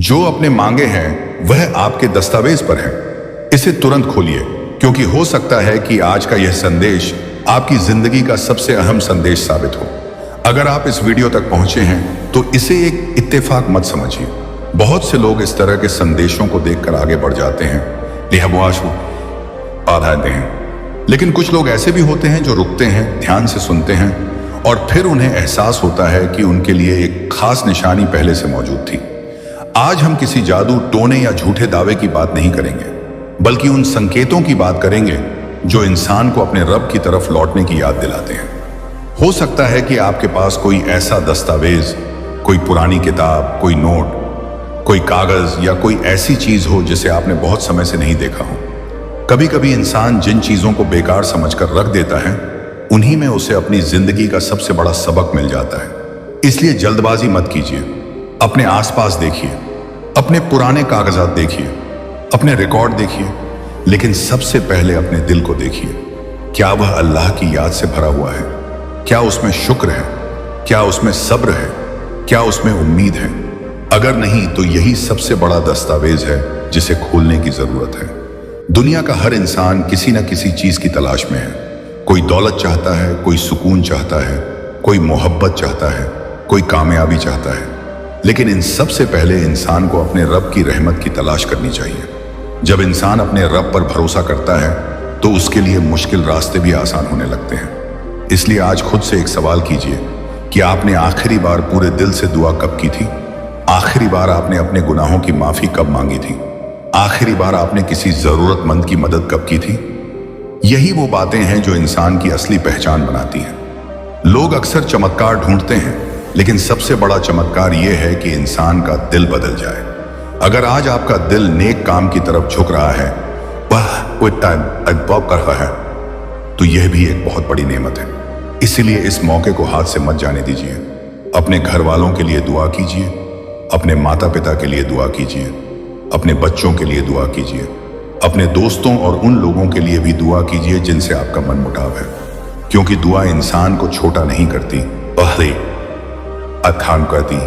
जो अपने मांगे हैं वह आपके दस्तावेज पर है। इसे तुरंत खोलिए, क्योंकि हो सकता है कि आज का यह संदेश आपकी जिंदगी का सबसे अहम संदेश साबित हो। अगर आप इस वीडियो तक पहुंचे हैं तो इसे एक इत्तेफाक मत समझिए। बहुत से लोग इस तरह के संदेशों को देखकर आगे बढ़ जाते हैं, बाधाएं हैं। लेकिन कुछ लोग ऐसे भी होते हैं जो रुकते हैं, ध्यान से सुनते हैं और फिर उन्हें एहसास होता है कि उनके लिए एक खास निशानी पहले से मौजूद थी। आज हम किसी जादू, टोने या झूठे दावे की बात नहीं करेंगे, बल्कि उन संकेतों की बात करेंगे जो इंसान को अपने रब की तरफ लौटने की याद दिलाते हैं। हो सकता है कि आपके पास कोई ऐसा दस्तावेज, कोई पुरानी किताब, कोई नोट, कोई कागज या कोई ऐसी चीज हो जिसे आपने बहुत समय से नहीं देखा हो। कभी कभी इंसान जिन चीजों को बेकार समझकर रख देता है, उन्हीं में उसे अपनी जिंदगी का सबसे बड़ा सबक मिल जाता है। इसलिए जल्दबाजी मत कीजिए। अपने आसपास देखिए, अपने पुराने कागजात देखिए, अपने रिकॉर्ड देखिए, लेकिन सबसे पहले अपने दिल को देखिए। क्या वह अल्लाह की याद से भरा हुआ है? क्या उसमें शुक्र है? क्या उसमें सब्र है? क्या उसमें उम्मीद है? अगर नहीं तो यही सबसे बड़ा दस्तावेज है जिसे खोलने की जरूरत है। दुनिया का हर इंसान किसी न किसी चीज की तलाश में है। कोई दौलत चाहता है, कोई सुकून चाहता है, कोई मोहब्बत चाहता है, कोई कामयाबी चाहता है। लेकिन इन सबसे पहले इंसान को अपने रब की रहमत की तलाश करनी चाहिए। जब इंसान अपने रब पर भरोसा करता है तो उसके लिए मुश्किल रास्ते भी आसान होने लगते हैं। इसलिए आज खुद से एक सवाल कीजिए कि आपने आखिरी बार पूरे दिल से दुआ कब की थी? आखिरी बार आपने अपने गुनाहों की माफी कब मांगी थी? आखिरी बार आपने किसी जरूरतमंद की मदद कब की थी? यही वो बातें हैं जो इंसान की असली पहचान बनाती हैं। लोग अक्सर चमत्कार ढूंढते हैं, लेकिन सबसे बड़ा चमत्कार यह है कि इंसान का दिल बदल जाए। अगर आज आपका दिल नेक काम की तरफ झुक रहा है, वह कर रहा है, तो यह भी एक बहुत बड़ी नेमत है। इसीलिए इस मौके को हाथ से मत जाने दीजिए। अपने घर वालों के लिए दुआ कीजिए, अपने माता पिता के लिए दुआ कीजिए, अपने बच्चों के लिए दुआ कीजिए, अपने दोस्तों और उन लोगों के लिए भी दुआ कीजिए जिनसे आपका मन मुटाव है। क्योंकि दुआ इंसान को छोटा नहीं करती, अथान करती,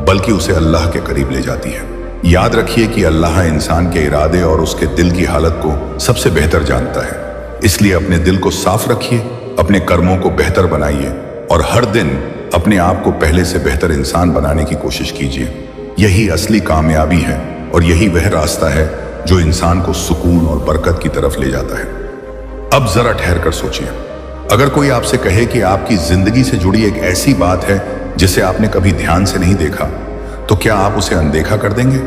बल्कि उसे अल्लाह के करीब ले जाती है। याद रखिए कि अल्लाह इंसान के इरादे और उसके दिल की हालत को सबसे बेहतर जानता है। इसलिए अपने दिल को साफ रखिए, अपने कर्मों को बेहतर बनाइए और हर दिन अपने आप को पहले से बेहतर इंसान बनाने की कोशिश कीजिए। यही असली कामयाबी है और यही वह रास्ता है जो इंसान को सुकून और बरकत की तरफ ले जाता है। अब जरा ठहर कर सोचिए, अगर कोई आपसे कहे कि आपकी जिंदगी से जुड़ी एक ऐसी बात है जिसे आपने कभी ध्यान से नहीं देखा, तो क्या आप उसे अनदेखा कर देंगे?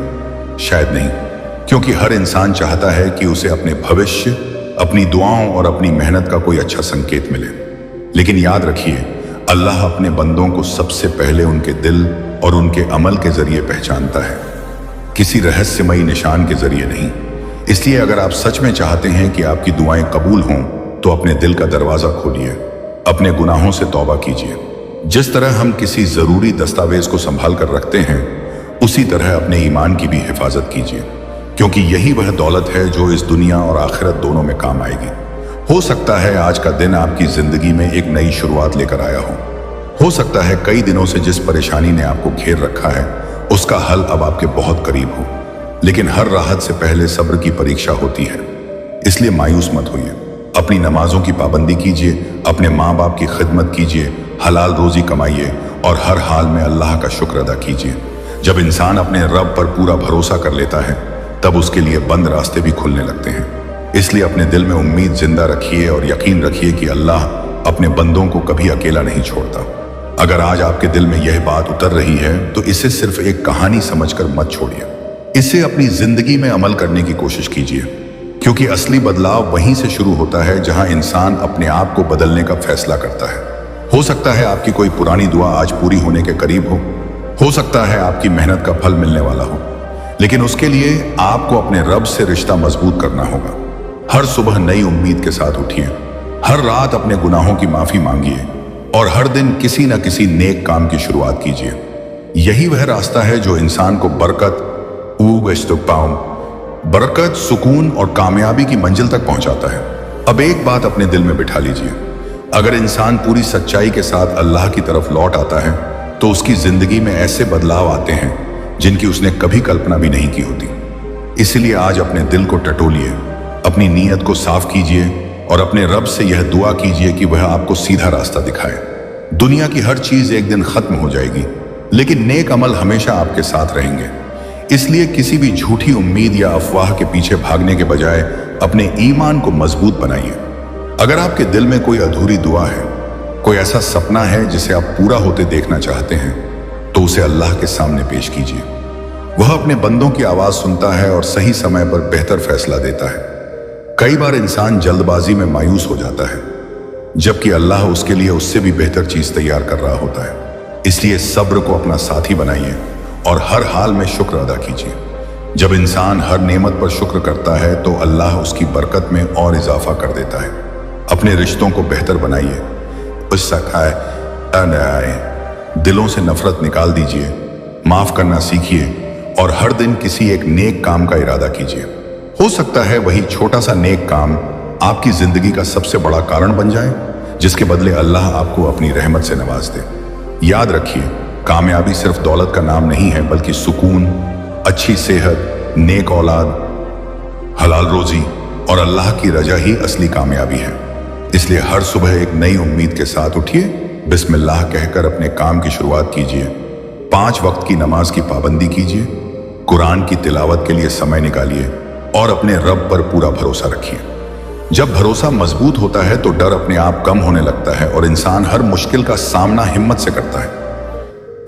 शायद नहीं, क्योंकि हर इंसान चाहता है कि उसे अपने भविष्य, अपनी दुआओं और अपनी मेहनत का कोई अच्छा संकेत मिले। लेकिन याद रखिए, अल्लाह अपने बंदों को सबसे पहले उनके दिल और उनके अमल के जरिए पहचानता है, किसी रहस्यमयी निशान के जरिए नहीं। इसलिए अगर आप सच में चाहते हैं कि आपकी दुआएं कबूल हों, तो अपने दिल का दरवाजा खोलिए, अपने गुनाहों से तौबा कीजिए। जिस तरह हम किसी जरूरी दस्तावेज को संभाल कर रखते हैं, उसी तरह अपने ईमान की भी हिफाजत कीजिए, क्योंकि यही वह दौलत है जो इस दुनिया और आखिरत दोनों में काम आएगी। हो सकता है आज का दिन आपकी जिंदगी में एक नई शुरुआत लेकर आया हो सकता है कई दिनों से जिस परेशानी ने आपको घेर रखा है, उसका हल अब आपके बहुत करीब हो। लेकिन हर राहत से पहले सब्र की परीक्षा होती है, इसलिए मायूस मत होइए। अपनी नमाजों की पाबंदी कीजिए, अपने माँ बाप की खिदमत कीजिए, हलाल रोजी कमाइए और हर हाल में अल्लाह का शुक्र अदा कीजिए। जब इंसान अपने रब पर पूरा भरोसा कर लेता है, तब उसके लिए बंद रास्ते भी खुलने लगते हैं। इसलिए अपने दिल में उम्मीद जिंदा रखिए और यकीन रखिए कि अल्लाह अपने बंदों को कभी अकेला नहीं छोड़ता। अगर आज आपके दिल में यह बात उतर रही है, तो इसे सिर्फ एक कहानी समझकर मत छोड़िए। इसे अपनी जिंदगी में अमल करने की कोशिश कीजिए, क्योंकि असली बदलाव वहीं से शुरू होता है जहां इंसान अपने आप को बदलने का फैसला करता है। हो सकता है आपकी कोई पुरानी दुआ आज पूरी होने के करीब हो सकता है आपकी मेहनत का फल मिलने वाला हो, लेकिन उसके लिए आपको अपने रब से रिश्ता मजबूत करना होगा। हर सुबह नई उम्मीद के साथ उठिए, हर रात अपने गुनाहों की माफी मांगिए और हर दिन किसी न किसी नेक काम की शुरुआत कीजिए। यही वह रास्ता है जो इंसान को बरकत, सुकून और कामयाबी की मंजिल तक पहुंचाता है। अब एक बात अपने दिल में बिठा लीजिए, अगर इंसान पूरी सच्चाई के साथ अल्लाह की तरफ लौट आता है, तो उसकी जिंदगी में ऐसे बदलाव आते हैं जिनकी उसने कभी कल्पना भी नहीं की होती। इसलिए आज अपने दिल को टटोलिए, अपनी नीयत को साफ कीजिए और अपने रब से यह दुआ कीजिए कि वह आपको सीधा रास्ता दिखाए। दुनिया की हर चीज एक दिन खत्म हो जाएगी, लेकिन नेक अमल हमेशा आपके साथ रहेंगे। इसलिए किसी भी झूठी उम्मीद या अफवाह के पीछे भागने के बजाय अपने ईमान को मजबूत बनाइए। अगर आपके दिल में कोई अधूरी दुआ है, कोई ऐसा सपना है जिसे आप पूरा होते देखना चाहते हैं, तो उसे अल्लाह के सामने पेश कीजिए। वह अपने बंदों की आवाज सुनता है और सही समय पर बेहतर फैसला देता है। कई बार इंसान जल्दबाजी में मायूस हो जाता है, जबकि अल्लाह उसके लिए उससे भी बेहतर चीज तैयार कर रहा होता है। इसलिए सब्र को अपना साथी बनाइए और हर हाल में शुक्र अदा कीजिए। जब इंसान हर नेमत पर शुक्र करता है तो अल्लाह उसकी बरकत में और इजाफा कर देता है। अपने रिश्तों को बेहतर बनाइए, गुस्सा खाए दिलों से नफरत निकाल दीजिए, माफ करना सीखिए और हर दिन किसी एक नेक काम का इरादा कीजिए। हो सकता है वही छोटा सा नेक काम आपकी जिंदगी का सबसे बड़ा कारण बन जाए, जिसके बदले अल्लाह आपको अपनी रहमत से नवाज दे। याद रखिए, कामयाबी सिर्फ दौलत का नाम नहीं है, बल्कि सुकून, अच्छी सेहत, नेक औलाद, हलाल रोजी और अल्लाह की रजा ही असली कामयाबी है। इसलिए हर सुबह एक नई उम्मीद के साथ उठिए, बिस्मिल्लाह कहकर अपने काम की शुरुआत कीजिए, 5 वक्त की नमाज की पाबंदी कीजिए, कुरान की तिलावत के लिए समय निकालिए और अपने रब पर पूरा भरोसा रखिए। जब भरोसा मजबूत होता है तो डर अपने आप कम होने लगता है और इंसान हर मुश्किल का सामना हिम्मत से करता है।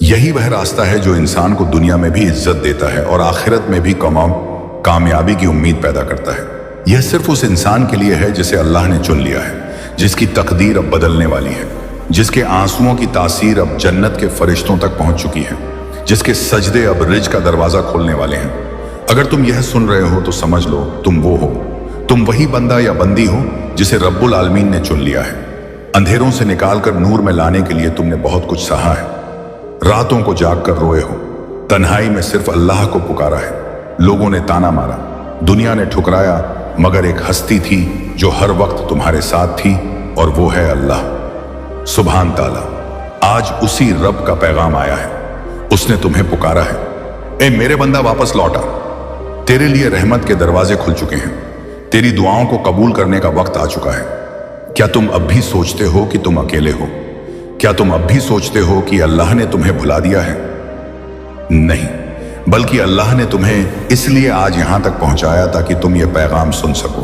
यही वह रास्ता है जो इंसान को दुनिया में भी इज्जत देता है और आखिरत में भी कामयाबी की उम्मीद पैदा करता है। यह सिर्फ उस इंसान के लिए है जिसे अल्लाह ने चुन लिया है, जिसकी तकदीर अब बदलने वाली है, जिसके आंसुओं की तासीर अब जन्नत के फरिश्तों तक पहुंच चुकी है, जिसके सजदे अब रिज का दरवाजा खोलने वाले हैं। अगर तुम यह सुन रहे हो तो समझ लो तुम वो हो, तुम वही बंदा या बंदी हो जिसे रब्बुल आलमीन ने चुन लिया है। अंधेरों से निकालकर नूर में लाने के लिए तुमने बहुत कुछ सहा है, रातों को जाग कर रोए हो, तन्हाई में सिर्फ अल्लाह को पुकारा है। लोगों ने ताना मारा, दुनिया ने ठुकराया, मगर एक हस्ती थी जो हर वक्त तुम्हारे साथ थी और वो है अल्लाह। सुभान ताला, आज उसी रब का पैगाम आया है, उसने तुम्हें पुकारा है। ए मेरे बंदा, वापस लौटा, तेरे लिए रहमत के दरवाजे खुल चुके हैं, तेरी दुआओं को कबूल करने का वक्त आ चुका है। क्या तुम अब भी सोचते हो कि तुम अकेले हो? क्या तुम अब भी सोचते हो कि अल्लाह ने तुम्हें भुला दिया है? नहीं, बल्कि अल्लाह ने तुम्हें इसलिए आज यहां तक पहुंचाया ताकि तुम यह पैगाम सुन सको।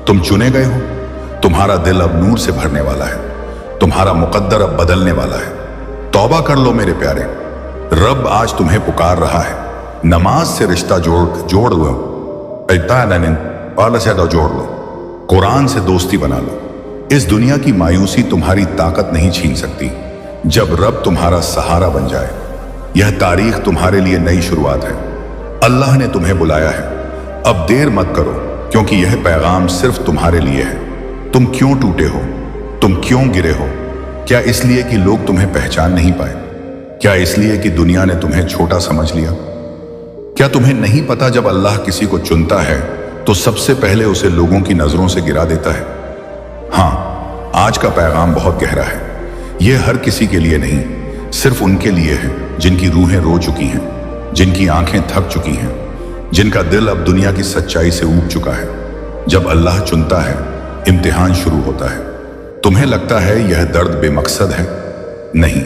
तुम चुने गए हो, तुम्हारा दिल अब नूर से भरने वाला है, तुम्हारा मुकद्दर अब बदलने वाला है। तौबा कर लो मेरे प्यारे, रब आज तुम्हें पुकार रहा है। नमाज से रिश्ता जोड़ लो, जोड़ लो, कुरान से दोस्ती बना लो। इस दुनिया की मायूसी तुम्हारी ताकत नहीं छीन सकती जब रब तुम्हारा सहारा बन जाए। यह तारीख तुम्हारे लिए नई शुरुआत है, अल्लाह ने तुम्हें बुलाया है। अब देर मत करो, क्योंकि यह पैगाम सिर्फ तुम्हारे लिए है। तुम क्यों टूटे हो? तुम क्यों गिरे हो? क्या इसलिए कि लोग तुम्हें पहचान नहीं पाए? क्या इसलिए कि दुनिया ने तुम्हें छोटा समझ लिया? क्या तुम्हें नहीं पता, जब अल्लाह किसी को चुनता है तो सबसे पहले उसे लोगों की नजरों से गिरा देता है। हाँ, आज का पैगाम बहुत गहरा है। यह हर किसी के लिए नहीं, सिर्फ उनके लिए है जिनकी रूहें रो चुकी हैं, जिनकी आंखें थक चुकी हैं, जिनका दिल अब दुनिया की सच्चाई से ऊब चुका है। जब अल्लाह चुनता है, इम्तिहान शुरू होता है। तुम्हें लगता है यह दर्द बेमकसद है? नहीं,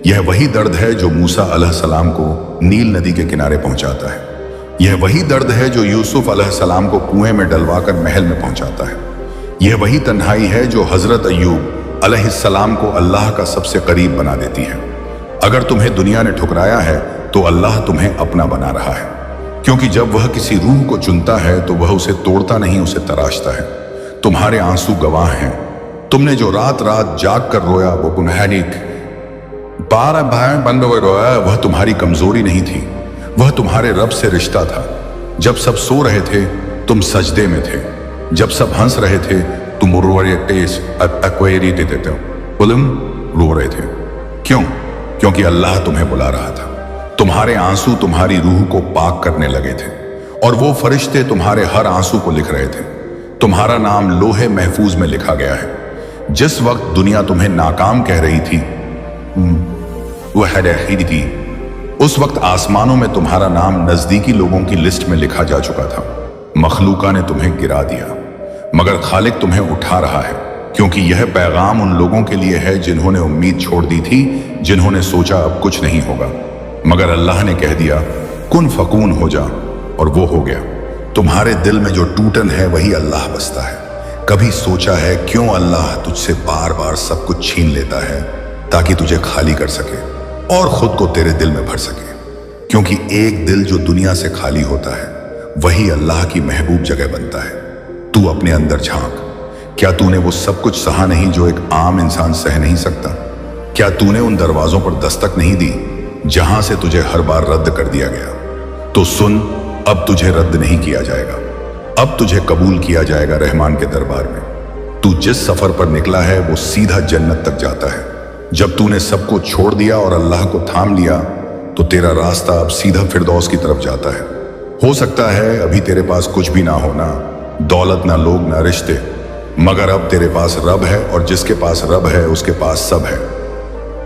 यह वही दर्द है जो मूसा अलैहिस्सलाम को नील नदी के किनारे पहुंचाता है। यह वही दर्द है जो यूसुफ अलैहिस्सलाम को कुएं में डलवाकर महल में पहुंचाता है। यह वही तन्हाई है जो हजरत अय्यूब अलैहिस्सलाम को अल्लाह का सबसे करीब बना देती है। अगर तुम्हें दुनिया ने ठुकराया है तो अल्लाह तुम्हें अपना बना रहा है, क्योंकि जब वह किसी रूह को चुनता है तो वह उसे तोड़ता नहीं, उसे तराशता है। तुम्हारे आंसू गवाह हैं। तुमने जो रात रात जाग कर रोया, वो गुनहगार बारह भाई बंद हो रोया, वह तुम्हारी कमजोरी नहीं थी, वह तुम्हारे रब से रिश्ता था। जब सब सो रहे थे तुम सजदे में थे, जब सब हंस रहे थे तुम रो रहे थे। क्यों? क्योंकि अल्लाह तुम्हें बुला रहा था। तुम्हारे आंसू तुम्हारी रूह को पाक करने लगे थे और वो फरिश्ते तुम्हारे हर आंसू को लिख रहे थे। तुम्हारा नाम लोहे महफूज में लिखा गया है। जिस वक्त दुनिया तुम्हें नाकाम कह रही थी, उस वक्त आसमानों में तुम्हारा नाम नजदीकी लोगों की लिस्ट में लिखा जा चुका था। मखलूका ने तुम्हें गिरा दिया, मगर खालिक तुम्हें उठा रहा है, क्योंकि यह पैगाम उन लोगों के लिए है जिन्होंने उम्मीद छोड़ दी थी, जिन्होंने सोचा अब कुछ नहीं होगा। मगर अल्लाह ने कह दिया कुन फकून हो जा, और वो हो गया। तुम्हारे दिल में जो टूटन है वही अल्लाह बसता है। कभी सोचा है क्यों अल्लाह तुझसे बार बार सब कुछ छीन लेता है ताकि तुझे खाली कर सके और खुद को तेरे दिल में भर सके? क्योंकि एक दिल जो दुनिया से खाली होता है वही अल्लाह की महबूब जगह बनता है। तू अपने अंदर झांक। क्या तूने वो सब कुछ सहा नहीं जो एक आम इंसान सह नहीं सकता? क्या तूने उन दरवाजों पर दस्तक नहीं दी जहां से तुझे हर बार रद्द कर दिया गया? तो सुन, अब तुझे रद्द नहीं किया जाएगा, अब तुझे कबूल किया जाएगा रहमान के दरबार में। तू जिस सफर पर निकला है वो सीधा जन्नत तक जाता है। जब तूने सबको छोड़ दिया और अल्लाह को थाम लिया तो तेरा रास्ता अब सीधा फिरदौस की तरफ जाता है। हो सकता है अभी तेरे पास कुछ भी ना होना, दौलत ना लोग ना रिश्ते, मगर अब तेरे पास रब है, और जिसके पास रब है उसके पास सब है।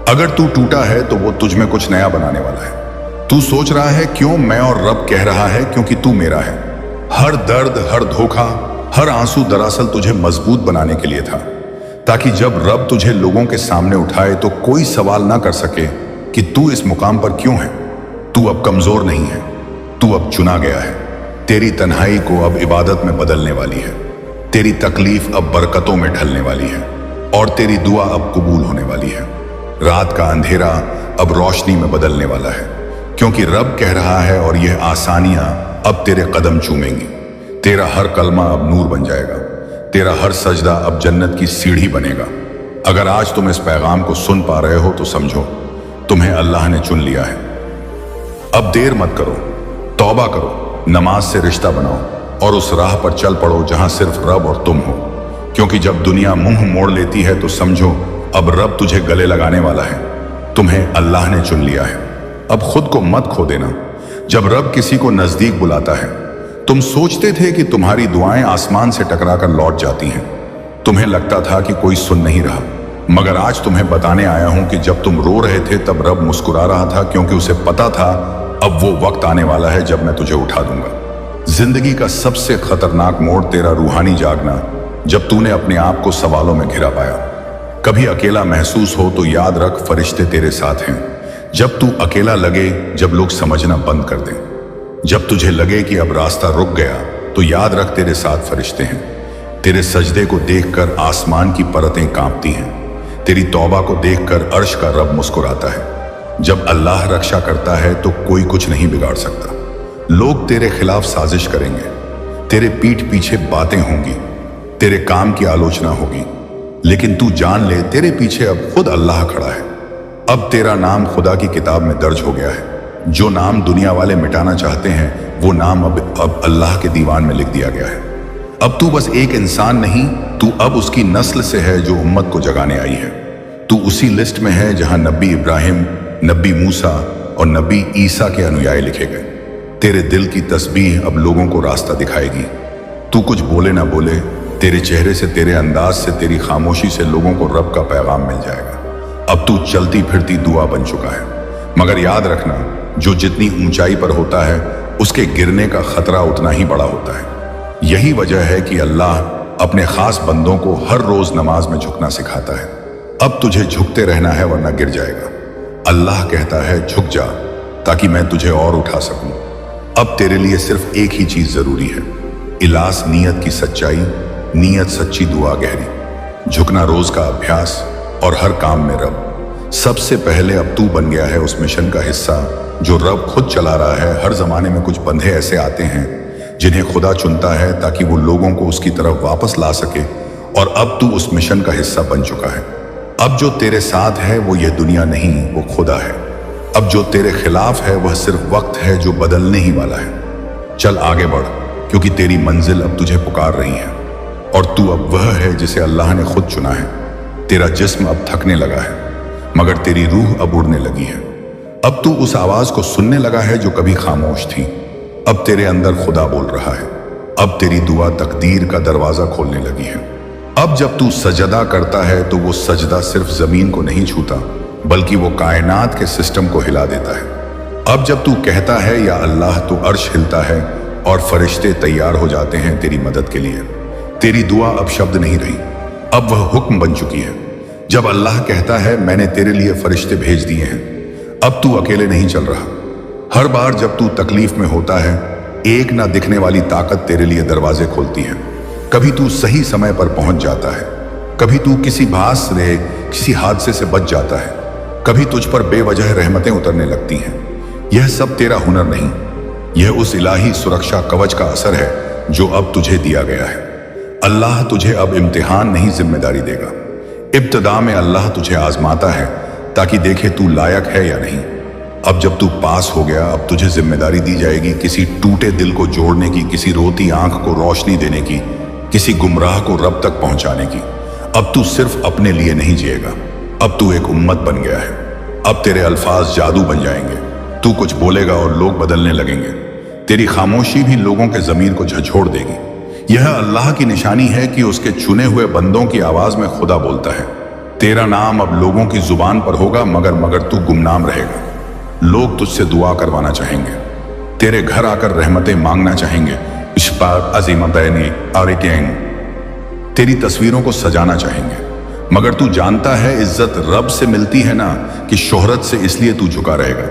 अगर तू टूटा है तो वो तुझ में कुछ नया बनाने वाला है। तू सोच रहा है क्यों मैं और रब कह रहा है क्योंकि तू मेरा है। हर दर्द, हर धोखा, हर आंसू दरअसल तुझे मजबूत बनाने के लिए था, ताकि जब रब तुझे लोगों के सामने उठाए तो कोई सवाल ना कर सके कि तू इस मुकाम पर क्यों है। तू अब कमजोर नहीं है, तू अब चुना गया है। तेरी तन्हाई को अब इबादत में बदलने वाली है, तेरी तकलीफ अब बरकतों में ढलने वाली है, और तेरी दुआ अब कबूल होने वाली है। रात का अंधेरा अब रोशनी में बदलने वाला है, क्योंकि रब कह रहा है, और यह आसानियां अब तेरे कदम चूमेंगी। तेरा हर कलमा अब नूर बन जाएगा, तेरा हर सजदा अब जन्नत की सीढ़ी बनेगा। अगर आज तुम इस पैगाम को सुन पा रहे हो तो समझो तुम्हें अल्लाह ने चुन लिया है। अब देर मत करो, तौबा करो, नमाज से रिश्ता बनाओ और उस राह पर चल पड़ो जहां सिर्फ रब और तुम हो। क्योंकि जब दुनिया मुंह मोड़ लेती है तो समझो अब रब तुझे गले लगाने वाला है। तुम्हें अल्लाह ने चुन लिया है, अब खुद को मत खो देना। जब रब किसी को नजदीक बुलाता है, तुम सोचते थे कि तुम्हारी दुआएं आसमान से टकराकर लौट जाती हैं। तुम्हें लगता था कि कोई सुन नहीं रहा, मगर आज तुम्हें बताने आया हूं कि जब तुम रो रहे थे तब रब मुस्कुरा रहा था, क्योंकि उसे पता था अब वो वक्त आने वाला है जब मैं तुझे उठा दूंगा। जिंदगी का सबसे खतरनाक मोड़ तेरा रूहानी जागना, जब तूने अपने आप को सवालों में घिरा पाया। कभी अकेला महसूस हो तो याद रख फरिश्ते तेरे साथ हैं। जब तू अकेला लगे, जब लोग समझना बंद कर दें, जब तुझे लगे कि अब रास्ता रुक गया, तो याद रख तेरे साथ फरिश्ते हैं। तेरे सजदे को देखकर आसमान की परतें कांपती हैं, तेरी तौबा को देखकर अर्श का रब मुस्कुराता है। जब अल्लाह रक्षा करता है तो कोई कुछ नहीं बिगाड़ सकता। लोग तेरे खिलाफ साजिश करेंगे, तेरे पीठ पीछे बातें होंगी, तेरे काम की आलोचना होगी, लेकिन तू जान ले तेरे पीछे अब खुद अल्लाह खड़ा है। अब तेरा नाम खुदा की किताब में दर्ज हो गया है। जो नाम दुनिया वाले मिटाना चाहते हैं वो नाम अब अल्लाह के दीवान में लिख दिया गया है। अब तू बस एक इंसान नहीं, तू अब उसकी नस्ल से है जो उम्मत को जगाने आई है। तू उसी लिस्ट में है जहां नबी इब्राहिम, नबी मूसा और नबी ईसा के अनुयायी लिखे गए। तेरे दिल की तस्बीह अब लोगों को रास्ता दिखाएगी। तू कुछ बोले ना बोले, तेरे चेहरे से, तेरे अंदाज से, तेरी खामोशी से लोगों को रब का पैगाम मिल जाएगा। अब तू चलती फिरती दुआ बन चुका है। मगर याद रखना, जो जितनी ऊंचाई पर होता है उसके गिरने का खतरा उतना ही बड़ा होता है। यही वजह है कि अल्लाह अपने खास बंदों को हर रोज नमाज में झुकना सिखाता है। अब तुझे झुकते रहना है वरना गिर जाएगा। अल्लाह कहता है झुक जा ताकि मैं तुझे और उठा सकूं। अब तेरे लिए सिर्फ एक ही चीज जरूरी है, इलास नीयत की सच्चाई, नीयत सच्ची, दुआ गहरी, झुकना रोज का अभ्यास और हर काम में रब। सबसे पहले अब तू बन गया है उस मिशन का हिस्सा जो रब खुद चला रहा है। हर जमाने में कुछ बंधे ऐसे आते हैं जिन्हें खुदा चुनता है ताकि वो लोगों को उसकी तरफ वापस ला सके, और अब तू उस मिशन का हिस्सा बन चुका है। अब जो तेरे साथ है वो ये दुनिया नहीं, वो खुदा है। अब जो तेरे खिलाफ है वह सिर्फ वक्त है जो बदलने ही वाला है। चल आगे बढ़, क्योंकि तेरी मंजिल अब तुझे पुकार रही है, और तू अब वह है जिसे अल्लाह ने खुद चुना है। तेरा जिस्म अब थकने लगा है, मगर तेरी रूह अब उड़ने लगी है। अब तू उस आवाज को सुनने लगा है जो कभी खामोश थी। अब तेरे अंदर खुदा बोल रहा है। अब तेरी दुआ तकदीर का दरवाजा खोलने लगी है। अब जब तू सजदा करता है तो वो सजदा सिर्फ जमीन को नहीं छूता, बल्कि वो कायनात के सिस्टम को हिला देता है। अब जब तू कहता है या अल्लाह, तो अर्श हिलता है और फरिश्ते तैयार हो जाते हैं तेरी मदद के लिए। तेरी दुआ अब शब्द नहीं रही, अब वह हुक्म बन चुकी है। जब अल्लाह कहता है मैंने तेरे लिए फरिश्ते भेज दिए हैं, अब तू अकेले नहीं चल रहा। हर बार जब तू तकलीफ में होता है, एक ना दिखने वाली ताकत तेरे लिए दरवाजे खोलती है। कभी तू सही समय पर पहुंच जाता है, कभी तू किसी भास से, किसी हादसे से बच जाता है, कभी तुझ पर बेवजह रहमतें उतरने लगती हैं। यह सब तेरा हुनर नहीं, यह उस इलाही सुरक्षा कवच का असर है जो अब तुझे दिया गया है। अल्लाह तुझे अब इम्तिहान नहीं, जिम्मेदारी देगा। इब्तिदा में अल्लाह तुझे आजमाता है ताकि देखे तू लायक है या नहीं। अब जब तू पास हो गया, अब तुझे जिम्मेदारी दी जाएगी किसी टूटे दिल को जोड़ने की, किसी रोती आंख को रोशनी देने की, किसी गुमराह को रब तक पहुंचाने की। अब तू सिर्फ अपने लिए नहीं जिएगा, अब तू एक उम्मत बन गया है। अब तेरे अल्फाज जादू बन जाएंगे, तू कुछ बोलेगा और लोग बदलने लगेंगे। तेरी खामोशी भी लोगों के ज़मीर को झंझोड़ देगी। यह अल्लाह की निशानी है कि उसके चुने हुए बंदों की आवाज में खुदा बोलता है। तेरा नाम अब लोगों की जुबान पर होगा, मगर तू गुमनाम रहेगा। लोग तुझसे दुआ करवाना चाहेंगे, तेरे घर आकर रहमतें मांगना चाहेंगे, तेरी तस्वीरों को सजाना चाहेंगे। मगर तू जानता है इज्जत रब से मिलती है ना कि शोहरत से, इसलिए तू झुका रहेगा।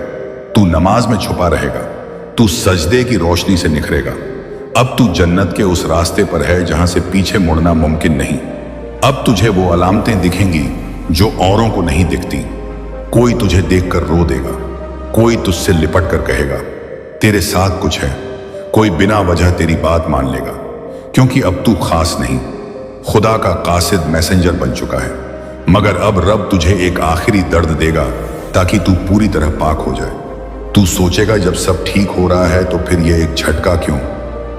तू नमाज में छुपा रहेगा, तू सजदे की रोशनी से निखरेगा। अब तू जन्नत के उस रास्ते पर है जहां से पीछे मुड़ना मुमकिन नहीं। अब तुझे वो अलामतें दिखेंगी जो औरों को नहीं दिखती। कोई तुझे देखकर रो देगा, कोई तुझसे लिपट कर कहेगा तेरे साथ कुछ है, कोई बिना वजह तेरी बात मान लेगा, क्योंकि अब तू खास नहीं, खुदा का कासिद मैसेंजर बन चुका है। मगर अब रब तुझे एक आखिरी दर्द देगा ताकि तू पूरी तरह पाक हो जाए। तू सोचेगा जब सब ठीक हो रहा है तो फिर ये एक झटका क्यों?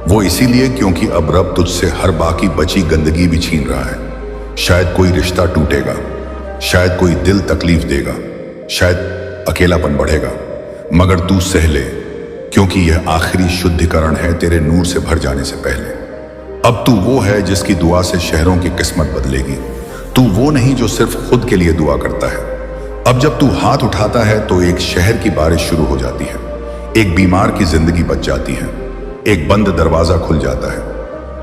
वो इसीलिए क्योंकि अब रब तुझसे हर बाकी बची गंदगी भी छीन रहा है। शायद कोई रिश्ता टूटेगा, शायद कोई दिल तकलीफ देगा, शायद अकेलापन बढ़ेगा, मगर तू सह ले, क्योंकि यह आखिरी शुद्धिकरण है तेरे नूर से भर जाने से पहले। अब तू वो है जिसकी दुआ से शहरों की किस्मत बदलेगी। तू वो नहीं जो सिर्फ खुद के लिए दुआ करता है। अब जब तू हाथ उठाता है तो एक शहर की बारिश शुरू हो जाती है, एक बीमार की जिंदगी बच जाती है, एक बंद दरवाजा खुल जाता है।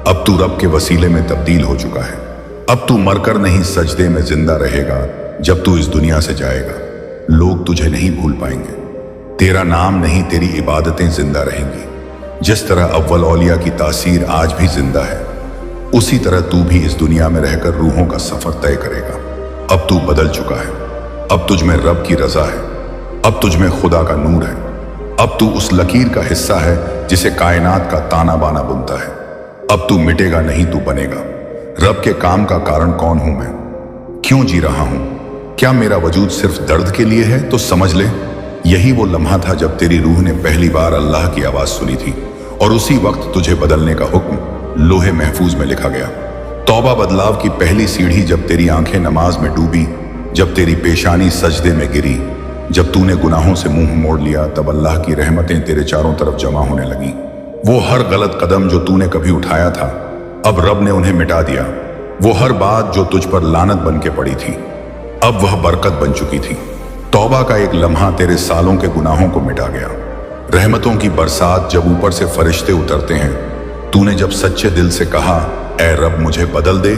अब तू रब के वसीले में तब्दील हो चुका है। अब तू मरकर नहीं, सजदे में जिंदा रहेगा। जब तू इस दुनिया से जाएगा, लोग तुझे नहीं भूल पाएंगे, तेरा नाम नहीं, तेरी इबादतें जिंदा रहेंगी। जिस तरह अव्वल औलिया की तासीर आज भी जिंदा है, उसी तरह तू भी इस दुनिया में रहकर रूहों का सफर तय करेगा। अब तू बदल चुका है, अब तुझ में रब की रजा है, अब तुझ में खुदा का नूर है। अब तू उस लकीर का हिस्सा है जिसे कायनात का ताना बाना बुनता है। अब तू मिटेगा नहीं, तू बनेगा। रब के काम का कारण कौन हूं मैं, क्यों जी रहा हूं, क्या मेरा वजूद सिर्फ दर्द के लिए है? तो समझ ले, यही वो लम्हा था जब तेरी रूह ने पहली बार अल्लाह की आवाज सुनी थी, और उसी वक्त तुझे बदलने का हुक्म लोहे महफूज में लिखा गया। तौबा बदलाव की पहली सीढ़ी जब तेरी आंखें नमाज में डूबी, जब तेरी पेशानी सजदे में गिरी, जब तूने गुनाहों से मुंह मोड़ लिया, तब अल्लाह की रहमतें तेरे चारों तरफ जमा होने लगी। वो हर गलत कदम जो तूने कभी उठाया था, अब रब ने उन्हें मिटा दिया। वो हर बात जो तुझ पर लानत बन के पड़ी थी, अब वह बरकत बन चुकी थी। तौबा का एक लम्हा तेरे सालों के गुनाहों को मिटा गया। रहमतों की बरसात जब ऊपर से फरिश्ते उतरते हैं, तूने जब सच्चे दिल से कहा ऐ रब मुझे बदल दे,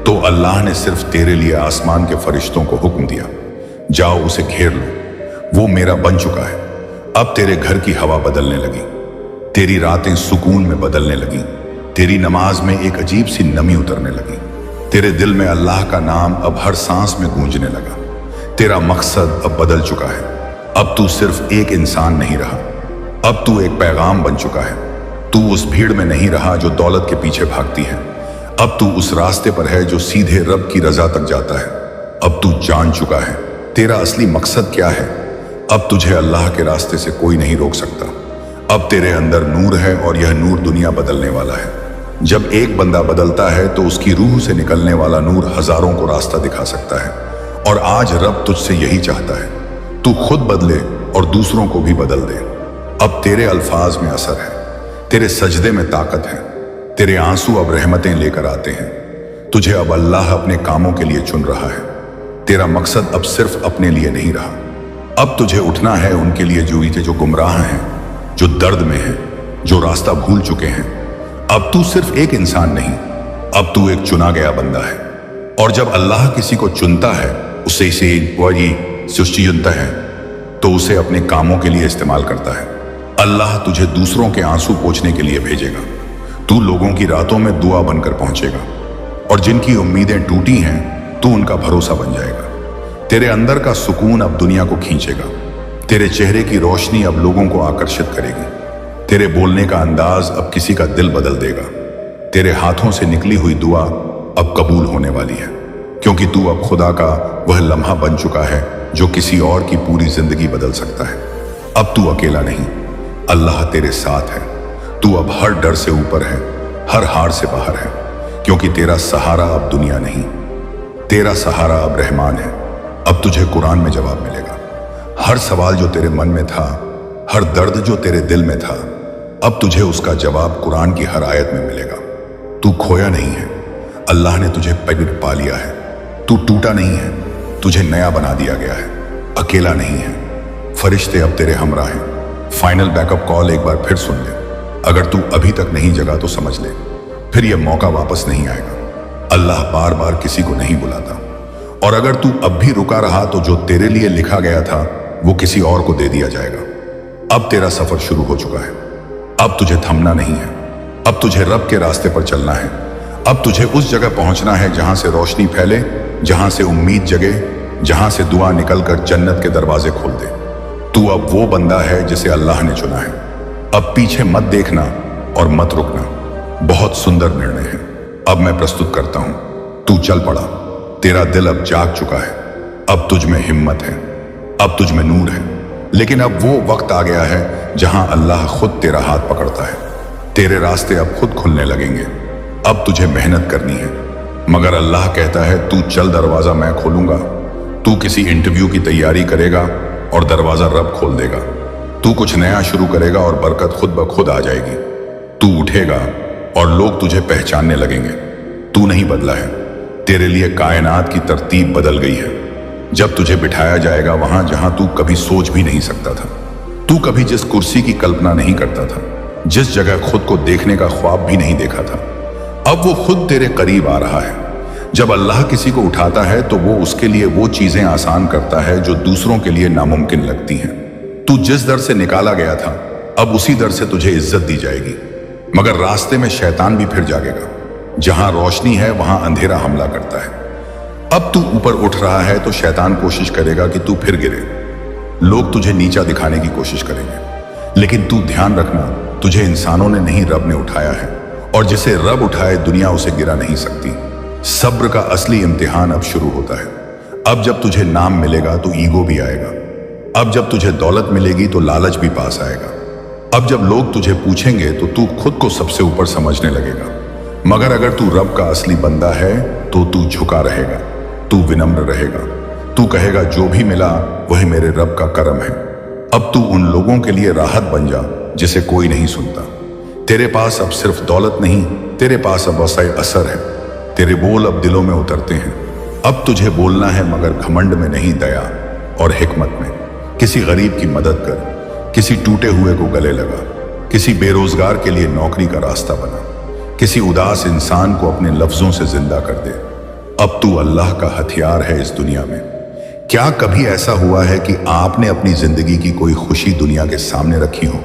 तो अल्लाह ने सिर्फ तेरे लिए आसमान के फरिश्तों को हुक्म दिया, जाओ उसे घेर लो, वो मेरा बन चुका है। अब तेरे घर की हवा बदलने लगी, तेरी रातें सुकून में बदलने लगी, तेरी नमाज में एक अजीब सी नमी उतरने लगी, तेरे दिल में अल्लाह का नाम अब हर सांस में गूंजने लगा। तेरा मकसद अब बदल चुका है। अब तू सिर्फ एक इंसान नहीं रहा, अब तू एक पैगाम बन चुका है। तू उस भीड़ में नहीं रहा जो दौलत के पीछे भागती है, अब तू उस रास्ते पर है जो सीधे रब की रजा तक जाता है। अब तू जान चुका है तेरा असली मकसद क्या है। अब तुझे अल्लाह के रास्ते से कोई नहीं रोक सकता। अब तेरे अंदर नूर है और यह नूर दुनिया बदलने वाला है। जब एक बंदा बदलता है तो उसकी रूह से निकलने वाला नूर हजारों को रास्ता दिखा सकता है। और आज रब तुझसे यही चाहता है, तू खुद बदले और दूसरों को भी बदल दे। अब तेरे अल्फाज में असर है, तेरे सजदे में ताकत है, तेरे आंसू अब रहमतें लेकर आते हैं। तुझे अब अल्लाह अपने कामों के लिए चुन रहा है। तेरा मकसद अब सिर्फ अपने लिए नहीं रहा, अब तुझे उठना है उनके लिए जो गुमराह हैं, जो दर्द में हैं, जो रास्ता भूल चुके हैं। अब तू सिर्फ एक इंसान नहीं, अब तू एक चुना गया बंदा है। और जब अल्लाह किसी को चुनता है, उसे चुनता है तो उसे अपने कामों के लिए इस्तेमाल करता है। अल्लाह तुझे दूसरों के आंसू पोंछने के लिए भेजेगा। तू लोगों की रातों में दुआ बनकर पहुंचेगा, और जिनकी उम्मीदें टूटी हैं तू उनका भरोसा बन जाएगा। तेरे अंदर का सुकून अब दुनिया को खींचेगा। तेरे चेहरे की रोशनी अब लोगों को आकर्षित करेगी। तेरे बोलने का अंदाज अब किसी का दिल बदल देगा। तेरे हाथों से निकली हुई दुआ अब कबूल होने वाली है, क्योंकि तू अब खुदा का वह लम्हा बन चुका है जो किसी और की पूरी जिंदगी बदल सकता है। अब तू अकेला नहीं, अल्लाह तेरे साथ है। तू अब हर डर से ऊपर है, हर हार से बाहर है, क्योंकि तेरा सहारा अब दुनिया नहीं, तेरा सहारा अब रहमान है। अब तुझे कुरान में जवाब मिलेगा। हर सवाल जो तेरे मन में था, हर दर्द जो तेरे दिल में था, अब तुझे उसका जवाब कुरान की हर आयत में मिलेगा। तू खोया नहीं है, अल्लाह ने तुझे पा लिया है। तू टूटा नहीं है, तुझे नया बना दिया गया है। अकेला नहीं है, फरिश्ते अब तेरे हमरा हैं। फाइनल बैकअप कॉल एक बार फिर सुन ले। अगर तू अभी तक नहीं जगा तो समझ ले, फिर यह मौका वापस नहीं आएगा। अल्लाह बार बार किसी को नहीं बुलाता, और अगर तू अब भी रुका रहा तो जो तेरे लिए लिखा गया था वो किसी और को दे दिया जाएगा। अब तेरा सफर शुरू हो चुका है। अब तुझे थमना नहीं है, अब तुझे रब के रास्ते पर चलना है। अब तुझे उस जगह पहुंचना है जहां से रोशनी फैले, जहां से उम्मीद जगे, जहां से दुआ निकलकर जन्नत के दरवाजे खोल दे। तू अब वो बंदा है जिसे अल्लाह ने चुना है। अब पीछे मत देखना और मत रुकना। बहुत सुंदर निर्णय है। अब मैं प्रस्तुत करता हूं, तू चल पड़ा। तेरा दिल अब जाग चुका है। अब तुझ में हिम्मत है, अब तुझ में नूर है। लेकिन अब वो वक्त आ गया है जहां अल्लाह खुद तेरा हाथ पकड़ता है। तेरे रास्ते अब खुद खुलने लगेंगे। अब तुझे मेहनत करनी है, मगर अल्लाह कहता है तू चल, दरवाजा मैं खोलूंगा। तू किसी इंटरव्यू की तैयारी करेगा और दरवाजा रब खोल देगा। तू कुछ नया शुरू करेगा और बरकत खुद ब खुद आ जाएगी। तू उठेगा और लोग तुझे पहचानने लगेंगे। तू नहीं बदला है, तेरे लिए कायनात की तरतीब बदल गई है। जब तुझे बिठाया जाएगा वहां जहां तू कभी सोच भी नहीं सकता था, तू कभी जिस कुर्सी की कल्पना नहीं करता था, जिस जगह खुद को देखने का ख्वाब भी नहीं देखा था, अब वो खुद तेरे करीब आ रहा है। जब अल्लाह किसी को उठाता है तो वो उसके लिए वो चीजें आसान करता है जो दूसरों के लिए नामुमकिन लगती हैं। तू जिस दर से निकाला गया था, अब उसी दर से तुझे इज्जत दी जाएगी। मगर रास्ते में शैतान भी फिर जागेगा। जहां रोशनी है वहां अंधेरा हमला करता है। अब तू ऊपर उठ रहा है तो शैतान कोशिश करेगा कि तू फिर गिरे। लोग तुझे नीचा दिखाने की कोशिश करेंगे, लेकिन तू ध्यान रखना, तुझे इंसानों ने नहीं, रब ने उठाया है। और जिसे रब उठाए दुनिया उसे गिरा नहीं सकती। सब्र का असली इम्तिहान अब शुरू होता है। अब जब तुझे नाम मिलेगा तो ईगो भी आएगा। अब जब तुझे दौलत मिलेगी तो लालच भी पास आएगा। अब जब लोग तुझे पूछेंगे तो तू खुद को सबसे ऊपर समझने लगेगा। मगर अगर तू रब का असली बंदा है तो तू झुका रहेगा, तू विनम्र रहेगा। तू कहेगा जो भी मिला वही मेरे रब का करम है। अब तू उन लोगों के लिए राहत बन जा जिसे कोई नहीं सुनता। तेरे पास अब सिर्फ दौलत नहीं, तेरे पास अब वसाए असर है। तेरे बोल अब दिलों में उतरते हैं। अब तुझे बोलना है मगर घमंड में नहीं, दया और हिकमत में। किसी गरीब की मदद कर, किसी टूटे हुए को गले लगा, किसी बेरोजगार के लिए नौकरी का रास्ता बना, किसी उदास इंसान को अपने लफ्जों से जिंदा कर दे। अब तू अल्लाह का हथियार है इस दुनिया में। क्या कभी ऐसा हुआ है कि आपने अपनी जिंदगी की कोई खुशी दुनिया के सामने रखी हो?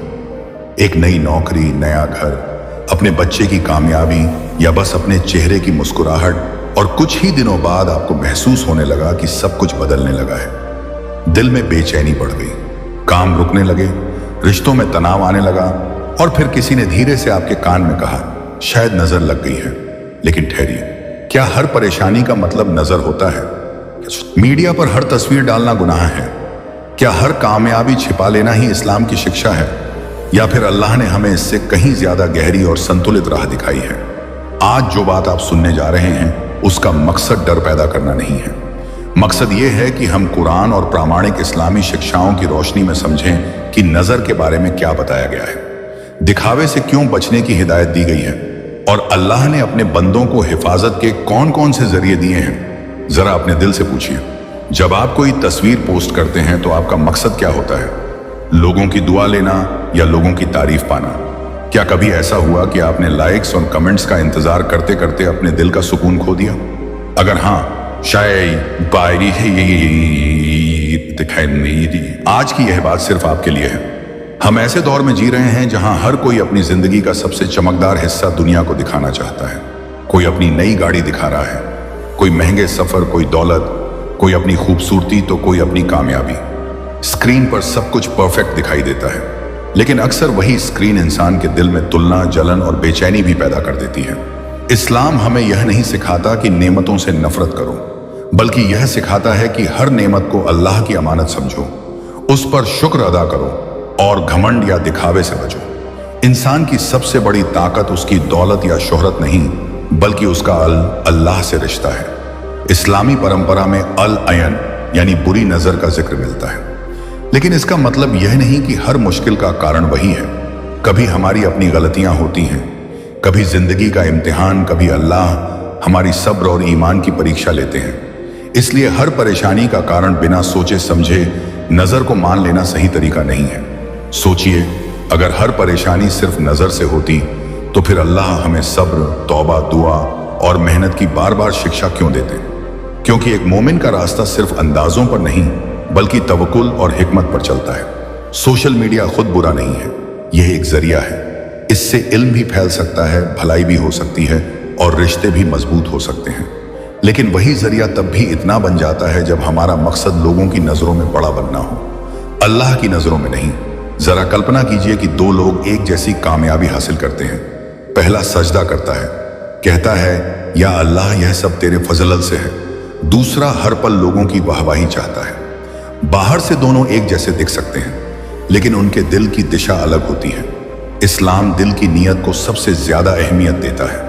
एक नई नौकरी, नया घर, अपने बच्चे की कामयाबी, या बस अपने चेहरे की मुस्कुराहट, और कुछ ही दिनों बाद आपको महसूस होने लगा कि सब कुछ बदलने लगा है। दिल में बेचैनी बढ़ गई, काम रुकने लगे, रिश्तों में तनाव आने लगा, और फिर किसी ने धीरे से आपके कान में कहा, शायद नजर लग गई है। लेकिन ठहरिए, क्या हर परेशानी का मतलब नजर होता है? मीडिया पर हर तस्वीर डालना गुनाह है? क्या हर कामयाबी छिपा लेना ही इस्लाम की शिक्षा है? या फिर अल्लाह ने हमें इससे कहीं ज्यादा गहरी और संतुलित राह दिखाई है? आज जो बात आप सुनने जा रहे हैं उसका मकसद डर पैदा करना नहीं है। मकसद ये है कि हम कुरान और प्रामाणिक इस्लामी शिक्षाओं की रोशनी में समझें कि नजर के बारे में क्या बताया गया है, दिखावे से क्यों बचने की हिदायत दी गई है, और अल्लाह ने अपने बंदों को हिफाजत के कौन कौन से जरिए दिए हैं। जरा अपने दिल से पूछिए, जब आप कोई तस्वीर पोस्ट करते हैं तो आपका मकसद क्या होता है? लोगों की दुआ लेना या लोगों की तारीफ पाना? क्या कभी ऐसा हुआ कि आपने लाइक्स और कमेंट्स का इंतजार करते करते अपने दिल का सुकून खो दिया? अगर हाँ, शायद बायरी है आज की यह बात सिर्फ आपके लिए है। हम ऐसे दौर में जी रहे हैं जहां हर कोई अपनी जिंदगी का सबसे चमकदार हिस्सा दुनिया को दिखाना चाहता है। कोई अपनी नई गाड़ी दिखा रहा है, कोई महंगे सफर, कोई दौलत, कोई अपनी खूबसूरती तो कोई अपनी कामयाबी। स्क्रीन पर सब कुछ परफेक्ट दिखाई देता है, लेकिन अक्सर वही स्क्रीन इंसान के दिल में तुलना, जलन और बेचैनी भी पैदा कर देती है। इस्लाम हमें यह नहीं सिखाता कि नेमतों से नफरत करो, बल्कि यह सिखाता है कि हर नेमत को अल्लाह की अमानत समझो, उस पर शुक्र अदा करो और घमंड या दिखावे से बचो। इंसान की सबसे बड़ी ताकत उसकी दौलत या शोहरत नहीं, बल्कि उसका अल्लाह से रिश्ता है। इस्लामी परंपरा में अल अयन यानी बुरी नजर का जिक्र मिलता है, लेकिन इसका मतलब यह नहीं कि हर मुश्किल का कारण वही है। कभी हमारी अपनी गलतियां होती हैं, कभी जिंदगी का इम्तिहान, कभी अल्लाह हमारी सब्र और ईमान की परीक्षा लेते हैं। इसलिए हर परेशानी का कारण बिना सोचे समझे नजर को मान लेना सही तरीका नहीं है। सोचिए, अगर हर परेशानी सिर्फ नजर से होती तो फिर अल्लाह हमें सब्र, तौबा, दुआ और मेहनत की बार बार शिक्षा क्यों देते? क्योंकि एक मोमिन का रास्ता सिर्फ अंदाजों पर नहीं, बल्कि तवक्कुल और हिकमत पर चलता है। सोशल मीडिया खुद बुरा नहीं है, यह एक जरिया है। इससे इल्म भी फैल सकता है, भलाई भी हो सकती है और रिश्ते भी मजबूत हो सकते हैं। लेकिन वही जरिया तब भी इतना बन जाता है जब हमारा मकसद लोगों की नजरों में बड़ा बनना हो, अल्लाह की नजरों में नहीं। जरा कल्पना कीजिए कि दो लोग एक जैसी कामयाबी हासिल करते हैं। पहला सजदा करता है, कहता है या अल्लाह यह सब तेरे फजल से है। दूसरा हर पल लोगों की वाहवाही चाहता है। बाहर से दोनों एक जैसे दिख सकते हैं, लेकिन उनके दिल की दिशा अलग होती है। इस्लाम दिल की नीयत को सबसे ज्यादा अहमियत देता है।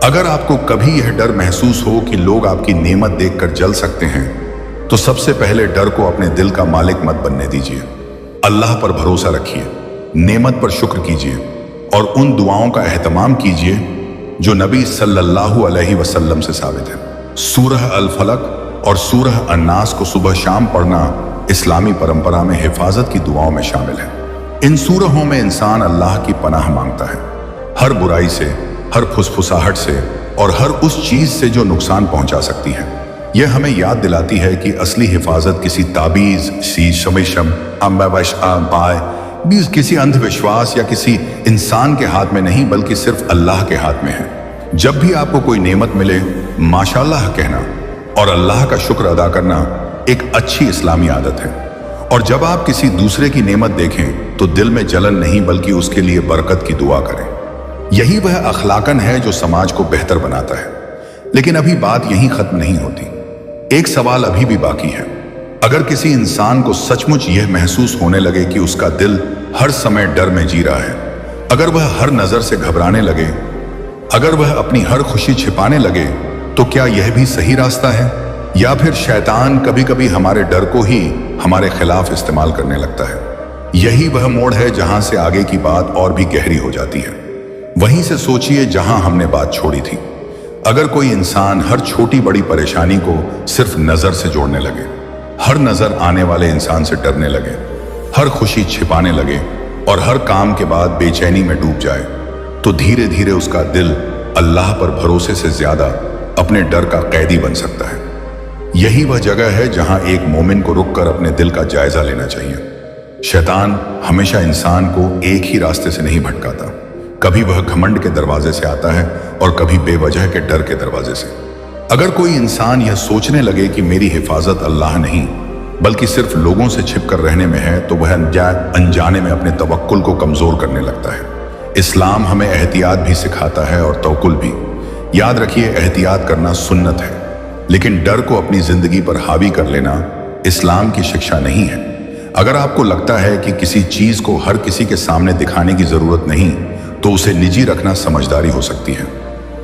अगर आपको कभी यह डर महसूस हो कि लोग आपकी नेमत देखकर जल सकते हैं, तो सबसे पहले डर को अपने दिल का मालिक मत बनने दीजिए। अल्लाह पर भरोसा रखिए, नेमत पर शुक्र कीजिए और उन दुआओं का एहतमाम कीजिए जो नबी सल्लल्लाहु अलैहि वसल्लम से साबित है। सूरह अल फलक और सूरह अन्नास को सुबह शाम पढ़ना इस्लामी परंपरा में हिफाजत की दुआओं में शामिल है। इन सूरहों में इंसान अल्लाह की पनाह मांगता है, हर बुराई से, हर फुसफुसाहट से और हर उस चीज से जो नुकसान पहुंचा सकती है। यह हमें याद दिलाती है कि असली हिफाजत किसी ताबीज, किसी अंधविश्वास या किसी इंसान के हाथ में नहीं, बल्कि सिर्फ अल्लाह के हाथ में है। जब भी आपको कोई नेमत मिले, माशाअल्लाह कहना और अल्लाह का शुक्र अदा करना एक अच्छी इस्लामी आदत है। और जब आप किसी दूसरे की नेमत देखें तो दिल में जलन नहीं, बल्कि उसके लिए बरकत की दुआ करें। यही वह अखलाकन है जो समाज को बेहतर बनाता है। लेकिन अभी बात यहीं खत्म नहीं होती। एक सवाल अभी भी बाकी है। अगर किसी इंसान को सचमुच यह महसूस होने लगे कि उसका दिल हर समय डर में जी रहा है, अगर वह हर नजर से घबराने लगे, अगर वह अपनी हर खुशी छिपाने लगे, तो क्या यह भी सही रास्ता है? या फिर शैतान कभी कभी हमारे डर को ही हमारे खिलाफ इस्तेमाल करने लगता है? यही वह मोड़ है जहां से आगे की बात और भी गहरी हो जाती है। वहीं से सोचिए जहां हमने बात छोड़ी थी। अगर कोई इंसान हर छोटी बड़ी परेशानी को सिर्फ नजर से जोड़ने लगे, हर नजर आने वाले इंसान से डरने लगे, हर खुशी छिपाने लगे और हर काम के बाद बेचैनी में डूब जाए, तो धीरे धीरे उसका दिल अल्लाह पर भरोसे से ज्यादा अपने डर का कैदी बन सकता है। यही वह जगह है जहां एक मोमिन को रुककर अपने दिल का जायजा लेना चाहिए। शैतान हमेशा इंसान को एक ही रास्ते से नहीं भटकाता। कभी वह घमंड के दरवाजे से आता है और कभी बेवजह के डर के दरवाजे से। अगर कोई इंसान यह सोचने लगे कि मेरी हिफाजत अल्लाह नहीं बल्कि सिर्फ लोगों से छिपकर रहने में है, तो वह अनजाने में अपने तवक्कुल को कमजोर करने लगता है। इस्लाम हमें एहतियात भी सिखाता है और तवक्कुल भी। याद रखिए, एहतियात करना सुन्नत है, लेकिन डर को अपनी जिंदगी पर हावी कर लेना इस्लाम की शिक्षा नहीं है। अगर आपको लगता है कि किसी चीज को हर किसी के सामने दिखाने की जरूरत नहीं, तो उसे निजी रखना समझदारी हो सकती है।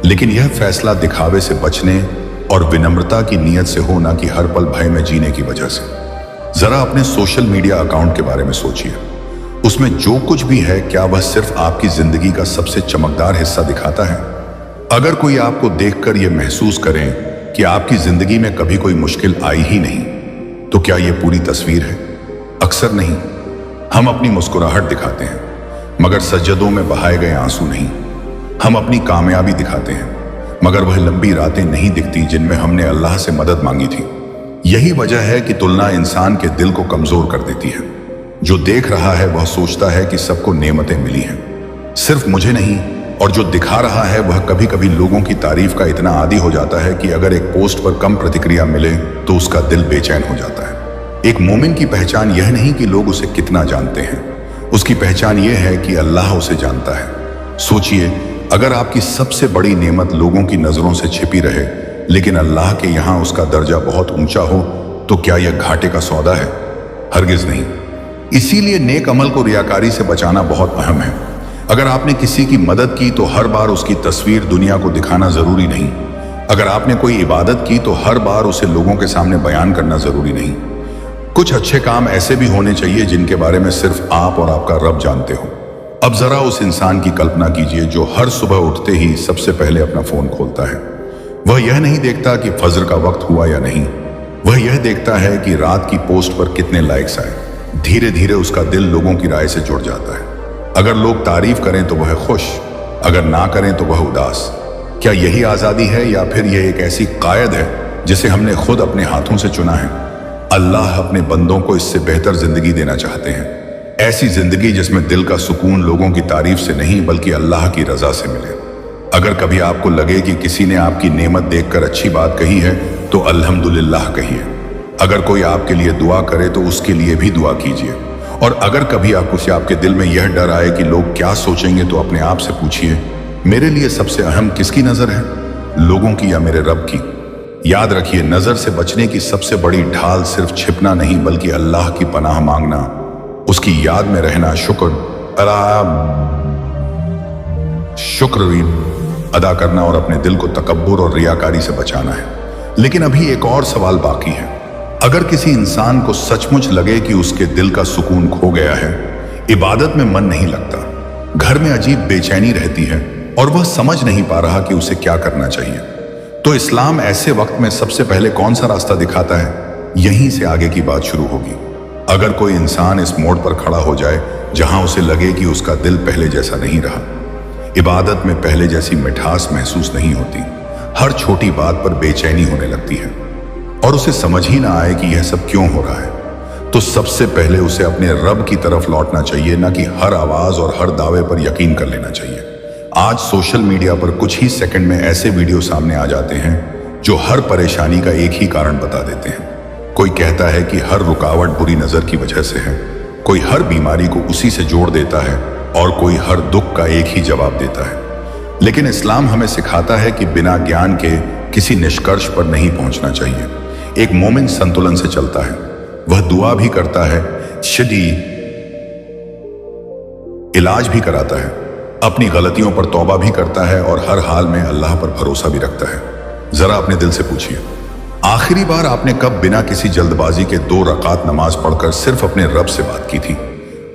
लेकिन यह फैसला दिखावे से बचने और विनम्रता की नीयत से हो, ना कि हर पल भय में जीने की वजह से। जरा अपने सोशल मीडिया अकाउंट के बारे में सोचिए। उसमें जो कुछ भी है, क्या वह सिर्फ आपकी जिंदगी का सबसे चमकदार हिस्सा दिखाता है? अगर कोई आपको देखकर यह महसूस करें कि आपकी जिंदगी में कभी कोई मुश्किल आई ही नहीं, तो क्या यह पूरी तस्वीर है? अक्सर नहीं। हम अपनी मुस्कुराहट दिखाते हैं मगर सज्जदों में बहाए गए आंसू नहीं। हम अपनी कामयाबी दिखाते हैं मगर वह लंबी रातें नहीं दिखती जिनमें हमने अल्लाह से मदद मांगी थी। यही वजह है कि तुलना इंसान के दिल को कमजोर कर देती है। जो देख रहा है वह सोचता है कि सबको नेमतें मिली हैं, सिर्फ मुझे नहीं, और जो दिखा रहा है वह कभी कभी लोगों की तारीफ का इतना आदी हो जाता है कि अगर एक पोस्ट पर कम प्रतिक्रिया मिले तो उसका दिल बेचैन हो जाता है। एक मोमिन की पहचान यह नहीं कि लोग उसे कितना जानते हैं, उसकी पहचान यह है कि अल्लाह उसे जानता है। सोचिए, अगर आपकी सबसे बड़ी नेमत लोगों की नजरों से छिपी रहे लेकिन अल्लाह के यहां उसका दर्जा बहुत ऊंचा हो, तो क्या यह घाटे का सौदा है? हरगिज नहीं। इसीलिए नेक अमल को रियाकारी से बचाना बहुत अहम है। अगर आपने किसी की मदद की तो हर बार उसकी तस्वीर दुनिया को दिखाना जरूरी नहीं। अगर आपने कोई इबादत की तो हर बार उसे लोगों के सामने बयान करना जरूरी नहीं। कुछ अच्छे काम ऐसे भी होने चाहिए जिनके बारे में सिर्फ आप और आपका रब जानते हो। अब जरा उस इंसान की कल्पना कीजिए जो हर सुबह उठते ही सबसे पहले अपना फोन खोलता है। वह यह नहीं देखता कि फजर का वक्त हुआ या नहीं, वह यह देखता है कि रात की पोस्ट पर कितने लाइक्स आए। धीरे धीरे उसका दिल लोगों की राय से जुड़ जाता है। अगर लोग तारीफ करें तो वह खुश, अगर ना करें तो वह उदास। क्या यही आजादी है या फिर यह एक ऐसी कायद है जिसे हमने खुद अपने हाथों से चुना है? अल्लाह अपने बंदों को इससे बेहतर जिंदगी देना चाहते हैं, ऐसी जिंदगी जिसमें दिल का सुकून लोगों की तारीफ से नहीं बल्कि अल्लाह की रजा से मिले। अगर कभी आपको लगे कि किसी ने आपकी नेमत देखकर अच्छी बात कही है तो अल्हम्दुलिल्लाह कहिए। अगर कोई आपके लिए दुआ करे तो उसके लिए भी दुआ कीजिए। और अगर कभी आपके दिल में यह डर आए कि लोग क्या सोचेंगे तो अपने आप से पूछिए, मेरे लिए सबसे अहम किसकी नजर है, लोगों की या मेरे रब की? याद रखिए, नजर से बचने की सबसे बड़ी ढाल सिर्फ छिपना नहीं बल्कि अल्लाह की पनाह मांगना, उसकी याद में रहना, शुक्र अदा करना और अपने दिल को तकब्बुर और रियाकारी से बचाना है। लेकिन अभी एक और सवाल बाकी है। अगर किसी इंसान को सचमुच लगे कि उसके दिल का सुकून खो गया है, इबादत में मन नहीं लगता, घर में अजीब बेचैनी रहती है और वह समझ नहीं पा रहा कि उसे क्या करना चाहिए, तो इस्लाम ऐसे वक्त में सबसे पहले कौन सा रास्ता दिखाता है? यहीं से आगे की बात शुरू होगी। अगर कोई इंसान इस मोड़ पर खड़ा हो जाए जहां उसे लगे कि उसका दिल पहले जैसा नहीं रहा, इबादत में पहले जैसी मिठास महसूस नहीं होती, हर छोटी बात पर बेचैनी होने लगती है और उसे समझ ही ना आए कि यह सब क्यों हो रहा है, तो सबसे पहले उसे अपने रब की तरफ लौटना चाहिए, ना कि हर आवाज और हर दावे पर यकीन कर लेना चाहिए। आज सोशल मीडिया पर कुछ ही सेकंड में ऐसे वीडियो सामने आ जाते हैं जो हर परेशानी का एक ही कारण बता देते हैं। कोई कहता है कि हर रुकावट बुरी नजर की वजह से है, कोई हर बीमारी को उसी से जोड़ देता है और कोई हर दुख का एक ही जवाब देता है। लेकिन इस्लाम हमें सिखाता है कि बिना ज्ञान के किसी निष्कर्ष पर नहीं पहुंचना चाहिए। एक मोमिन संतुलन से चलता है, वह दुआ भी करता है, शदीद इलाज भी कराता है, अपनी गलतियों पर तौबा भी करता है और हर हाल में अल्लाह पर भरोसा भी रखता है। जरा अपने दिल से पूछिए, आखिरी बार आपने कब बिना किसी जल्दबाजी के 2 रकात नमाज पढ़कर सिर्फ अपने रब से बात की थी?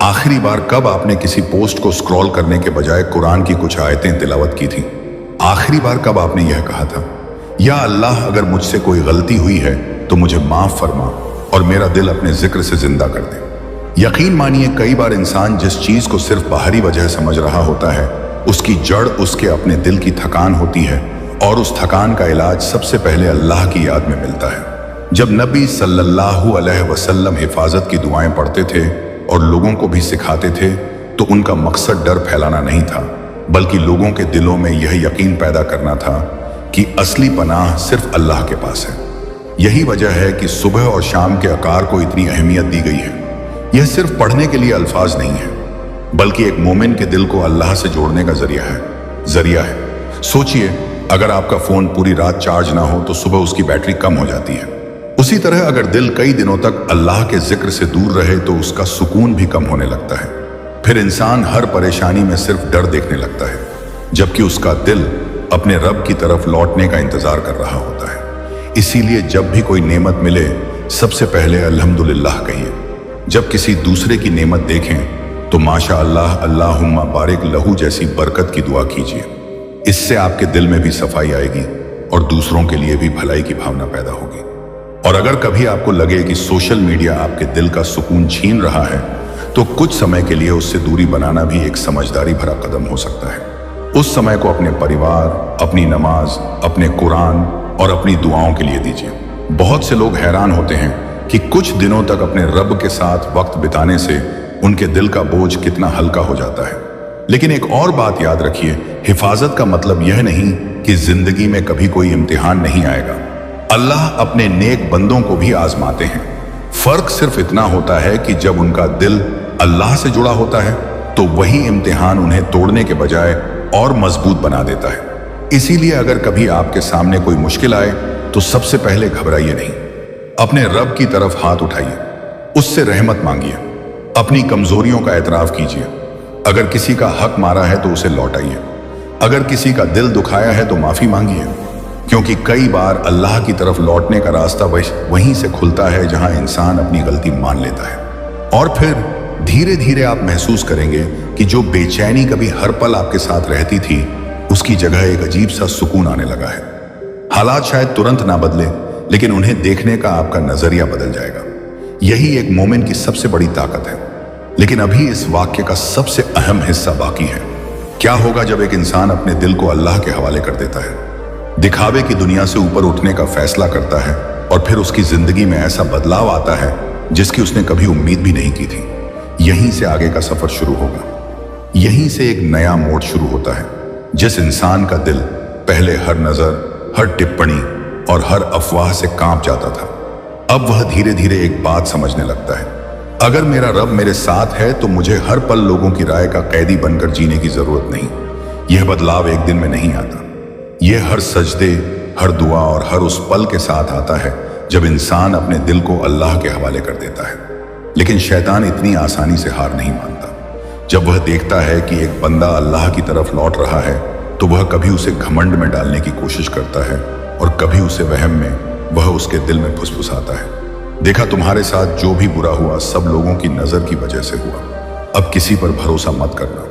आखिरी बार कब आपने किसी पोस्ट को स्क्रॉल करने के बजाय कुरान की कुछ आयतें तिलावत की थी? आखिरी बार कब आपने यह कहा था, या अल्लाह अगर मुझसे कोई गलती हुई है तो मुझे माफ फरमा और मेरा दिल अपने जिक्र से जिंदा कर दे? यकीन मानिए, कई बार इंसान जिस चीज को सिर्फ बाहरी वजह समझ रहा होता है, उसकी जड़ उसके अपने दिल की थकान होती है और उस थकान का इलाज सबसे पहले अल्लाह की याद में मिलता है। जब नबी सल्लल्लाहु अलैहि वसल्लम हिफाजत की दुआएं पढ़ते थे और लोगों को भी सिखाते थे तो उनका मकसद डर फैलाना नहीं था, बल्कि लोगों के दिलों में यह यकीन पैदा करना था कि असली पनाह सिर्फ अल्लाह के पास है। यही वजह है कि सुबह और शाम के अकार को इतनी अहमियत दी गई है। यह सिर्फ पढ़ने के लिए अल्फाज नहीं है, बल्कि एक मोमिन के दिल को अल्लाह से जोड़ने का जरिया है। सोचिए, अगर आपका फोन पूरी रात चार्ज ना हो तो सुबह उसकी बैटरी कम हो जाती है। उसी तरह अगर दिल कई दिनों तक अल्लाह के जिक्र से दूर रहे तो उसका सुकून भी कम होने लगता है। फिर इंसान हर परेशानी में सिर्फ डर देखने लगता है, जबकि उसका दिल अपने रब की तरफ लौटने का इंतजार कर रहा होता है। इसीलिए जब भी कोई नेमत मिले, सबसे पहले अल्हम्दुलिल्लाह कहिए। जब किसी दूसरे की नेमत देखें तो माशा अल्लाह, अल्लाहुम्मा बारिक लहू जैसी बरकत की दुआ कीजिए। इससे आपके दिल में भी सफाई आएगी और दूसरों के लिए भी भलाई की भावना पैदा होगी। और अगर कभी आपको लगे कि सोशल मीडिया आपके दिल का सुकून छीन रहा है, तो कुछ समय के लिए उससे दूरी बनाना भी एक समझदारी भरा कदम हो सकता है। उस समय को अपने परिवार, अपनी नमाज, अपने कुरान और अपनी दुआओं के लिए दीजिए। बहुत से लोग हैरान होते हैं कि कुछ दिनों तक अपने रब के साथ वक्त बिताने से उनके दिल का बोझ कितना हल्का हो जाता है। लेकिन एक और बात याद रखिए, हिफाजत का मतलब यह नहीं कि जिंदगी में कभी कोई इम्तिहान नहीं आएगा। अल्लाह अपने नेक बंदों को भी आजमाते हैं। फर्क सिर्फ इतना होता है कि जब उनका दिल अल्लाह से जुड़ा होता है तो वही इम्तिहान उन्हें तोड़ने के बजाय और मजबूत बना देता है। इसीलिए अगर कभी आपके सामने कोई मुश्किल आए तो सबसे पहले घबराइए नहीं, अपने रब की तरफ हाथ उठाइए, उससे रहमत मांगिए, अपनी कमजोरियों का एतराफ कीजिए। अगर किसी का हक मारा है तो उसे लौटाइए, अगर किसी का दिल दुखाया है तो माफी मांगिए, क्योंकि कई बार अल्लाह की तरफ लौटने का रास्ता वहीं से खुलता है जहां इंसान अपनी गलती मान लेता है। और फिर धीरे धीरे आप महसूस करेंगे कि जो बेचैनी कभी हर पल आपके साथ रहती थी, उसकी जगह एक अजीब सा सुकून आने लगा है। हालात शायद तुरंत ना बदले, लेकिन उन्हें देखने का आपका नजरिया बदल जाएगा। यही एक मोमिन की सबसे बड़ी ताकत है। लेकिन अभी इस वाक्य का सबसे अहम हिस्सा बाकी है। क्या होगा जब एक इंसान अपने दिल को अल्लाह के हवाले कर देता है, दिखावे की दुनिया से ऊपर उठने का फैसला करता है, और फिर उसकी जिंदगी में ऐसा बदलाव आता है जिसकी उसने कभी उम्मीद भी नहीं की थी। यहीं से आगे का सफर शुरू होगा। यहीं से एक नया मोड़ शुरू होता है। जिस इंसान का दिल पहले हर नजर, हर टिप्पणी और हर अफवाह से कांप जाता था, अब वह धीरे धीरे एक बात समझने लगता है, अगर मेरा रब मेरे साथ है तो मुझे हर पल लोगों की राय का कैदी बनकर जीने की जरूरत नहीं। यह बदलाव एक दिन में नहीं आता। यह हर सजदे, हर दुआ और हर उस पल के साथ आता है जब इंसान अपने दिल को अल्लाह के हवाले कर देता है। लेकिन शैतान इतनी आसानी से हार नहीं मानता। जब वह देखता है कि एक बंदा अल्लाह की तरफ लौट रहा है तो वह कभी उसे घमंड में डालने की कोशिश करता है और कभी उसे वहम में वह उसके दिल में फुसफुसाता है। देखा, तुम्हारे साथ जो भी बुरा हुआ सब लोगों की नजर की वजह से हुआ। अब किसी पर भरोसा मत करना,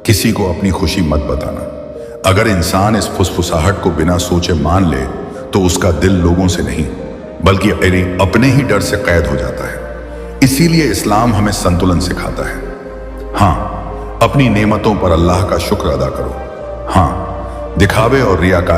किसी को अपनी खुशी मत बताना। अगर इंसान इस फुसफुसाहट को बिना सोचे मान ले तो उसका दिल लोगों से नहीं बल्कि अपने ही डर से कैद हो जाता है। इसीलिए इस्लाम हमें संतुलन सिखाता है। हाँ, अपनी नेमतों पर अल्लाह का शुक्र अदा करो। हाँ, दिखावे और रियाकारी